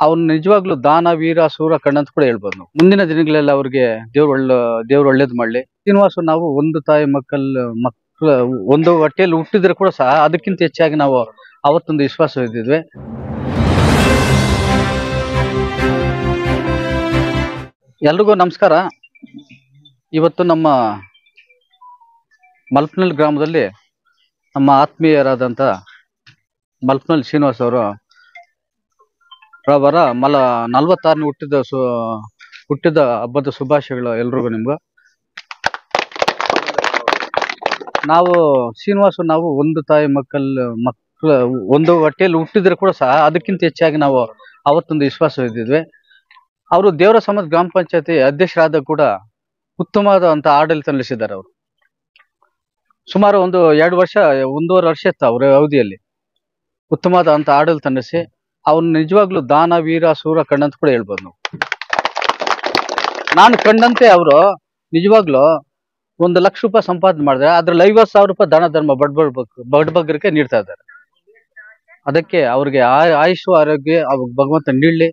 ಅವ್ರು ನಿಜವಾಗ್ಲೂ ದಾನ ವೀರ ಸೂರ ಕಣ್ಣಂತ ಕೂಡ ಹೇಳ್ಬೋದು ನಾವು. ಮುಂದಿನ ದಿನಗಳೆಲ್ಲ ಅವ್ರಿಗೆ ದೇವ್ರು ಒಳ್ಳೇದ್ ಮಾಡ್ಲಿ. ಶ್ರೀನಿವಾಸ ನಾವು ಒಂದು ತಾಯಿ ಮಕ್ಕಳು ಒಂದು ಹೊಟ್ಟೆಯಲ್ಲಿ ಹುಟ್ಟಿದ್ರೆ ಕೂಡ ಸಹ ಅದಕ್ಕಿಂತ ಹೆಚ್ಚಾಗಿ ನಾವು ಅವತ್ತೊಂದು ವಿಶ್ವಾಸ ಇದ್ದಿದ್ವಿ. ಎಲ್ರಿಗೂ ನಮಸ್ಕಾರ. ಇವತ್ತು ನಮ್ಮ ಮಲ್ಪನಹಳ್ಳಿ ಗ್ರಾಮದಲ್ಲಿ ನಮ್ಮ ಆತ್ಮೀಯರಾದಂಥ ಮಲ್ಪನಹಳ್ಳಿ ಶ್ರೀನಿವಾಸ್ ಅವರು ರವರ 46ನೇ ಹುಟ್ಟಿದ ಹಬ್ಬದ ಶುಭಾಶಯಗಳು ಎಲ್ರಿಗೂ ನಿಮ್ಗೆ. ನಾವು ಶ್ರೀನಿವಾಸ ನಾವು ಒಂದು ತಾಯಿ ಮಕ್ಕಳು ಒಂದು ಹೊಟ್ಟೆಯಲ್ಲಿ ಹುಟ್ಟಿದ್ರೆ ಕೂಡ ಸಹ ಅದಕ್ಕಿಂತ ಹೆಚ್ಚಾಗಿ ನಾವು ಅವತ್ತೊಂದು ವಿಶ್ವಾಸ ಇದ್ದಿದ್ವಿ. ಅವರು ದೇವರ ಸಮಾಜ ಗ್ರಾಮ ಪಂಚಾಯತಿ ಅಧ್ಯಕ್ಷರಾದ ಕೂಡ ಉತ್ತಮವಾದಂಥ ಆಡಳಿತ ನಡೆಸಿದ್ದಾರೆ. ಅವರು ಸುಮಾರು ಒಂದೂವರೆ ವರ್ಷ ಇತ್ತು ಅವರ ಅವಧಿಯಲ್ಲಿ ಉತ್ತಮವಾದಂಥ ಆಡಳಿತ ನಡೆಸಿ ಅವ್ರು ನಿಜವಾಗ್ಲೂ ದಾನ ವೀರ ಸೂರ ಕಣ್ಣಂತ ಕೂಡ ಹೇಳ್ಬೋದು ನಾವು. ನಾನು ಕಂಡಂತೆ ಅವರು ನಿಜವಾಗ್ಲೂ 1 ಲಕ್ಷ ರೂಪಾಯಿ ಸಂಪಾದನೆ ಮಾಡಿದ್ರೆ ಅದ್ರಲ್ಲಿ 50,000 ರೂಪಾಯಿ ದಾನ ಧರ್ಮ ಬಡಬಗ್ಗರಿಗೆ ನೀಡ್ತಾ ಇದ್ದಾರೆ. ಅದಕ್ಕೆ ಅವ್ರಿಗೆ ಆಯುಷು ಆರೋಗ್ಯ ಭಗವಂತ ನೀಡಲಿ.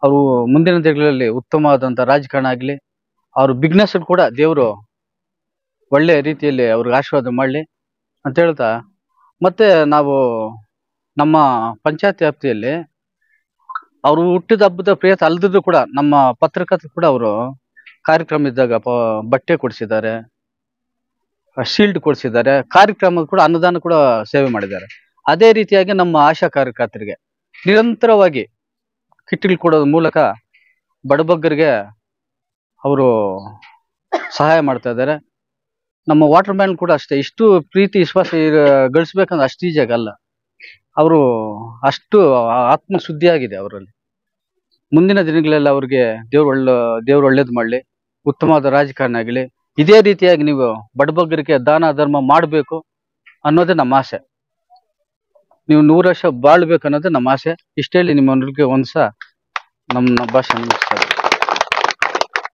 ಅವರು ಮುಂದಿನ ದಿನಗಳಲ್ಲಿ ಉತ್ತಮವಾದಂಥ ರಾಜಕಾರಣ ಆಗಲಿ. ಅವ್ರ ಬಿಗ್ನೆಸ್ ಕೂಡ ದೇವರು ಒಳ್ಳೆ ರೀತಿಯಲ್ಲಿ ಅವ್ರಿಗೆ ಆಶೀರ್ವಾದ ಮಾಡಲಿ ಅಂತ ಹೇಳ್ತಾ, ಮತ್ತೆ ನಾವು ನಮ್ಮ ಪಂಚಾಯತ್ ವ್ಯಾಪ್ತಿಯಲ್ಲಿ ಅವರು ಹುಟ್ಟಿದ ಹಬ್ಬದ ಪ್ರಿಯತೆ ಅಲ್ದಿದ್ರು ಕೂಡ ನಮ್ಮ ಪತ್ರಕರ್ತರು ಕೂಡ ಅವರು ಕಾರ್ಯಕ್ರಮ ಇದ್ದಾಗ ಬಟ್ಟೆ ಕೊಡಿಸಿದ್ದಾರೆ, ಶೀಲ್ಡ್ ಕೊಡಿಸಿದ್ದಾರೆ. ಕಾರ್ಯಕ್ರಮ ಕೂಡ ಅನ್ನದಾನ ಕೂಡ ಸೇವೆ ಮಾಡಿದ್ದಾರೆ. ಅದೇ ರೀತಿಯಾಗಿ ನಮ್ಮ ಆಶಾ ಕಾರ್ಯಕರ್ತರಿಗೆ ನಿರಂತರವಾಗಿ ಕಿಟ್ಗಳು ಕೊಡೋದ್ರ ಮೂಲಕ ಬಡಬಗ್ಗರಿಗೆ ಅವರು ಸಹಾಯ ಮಾಡ್ತಾ ಇದ್ದಾರೆ. ನಮ್ಮ ವಾಟರ್ ಮ್ಯಾನ್ ಕೂಡ ಅಷ್ಟೇ. ಇಷ್ಟು ಪ್ರೀತಿ ವಿಶ್ವಾಸ ಗಳಿಸ್ಬೇಕಂದ್ರೆ ಅಷ್ಟು ಈಜಿಯಾಗಿ ಅಲ್ಲ. ಅವರು ಅಷ್ಟು ಆತ್ಮಶುದ್ಧಿ ಆಗಿದೆ ಅವರಲ್ಲಿ. ಮುಂದಿನ ದಿನಗಳೆಲ್ಲ ಅವ್ರಿಗೆ ದೇವ್ರು ಒಳ್ಳೇದು ಮಾಡಲಿ. ಉತ್ತಮವಾದ ರಾಜಕಾರಣ ಆಗಲಿ. ಇದೇ ರೀತಿಯಾಗಿ ನೀವು ಬಡಬಗ್ಗರಿಗೆ ದಾನ ಧರ್ಮ ಮಾಡಬೇಕು ಅನ್ನೋದೇ ನಮ್ಮ ಆಸೆ. ನೀವು 100 ವರ್ಷ ಬಾಳ್ಬೇಕು ಅನ್ನೋದೇ ನಮ್ಮ ಆಸೆ. ಇಷ್ಟೇಳಿ ನಿಮ್ಮೊಂದಿಗೆ ಒಂದ್ಸ ನಮ್ಮ ಭಾಷೆ ಮುಗಿಸ್ತಾರೆ.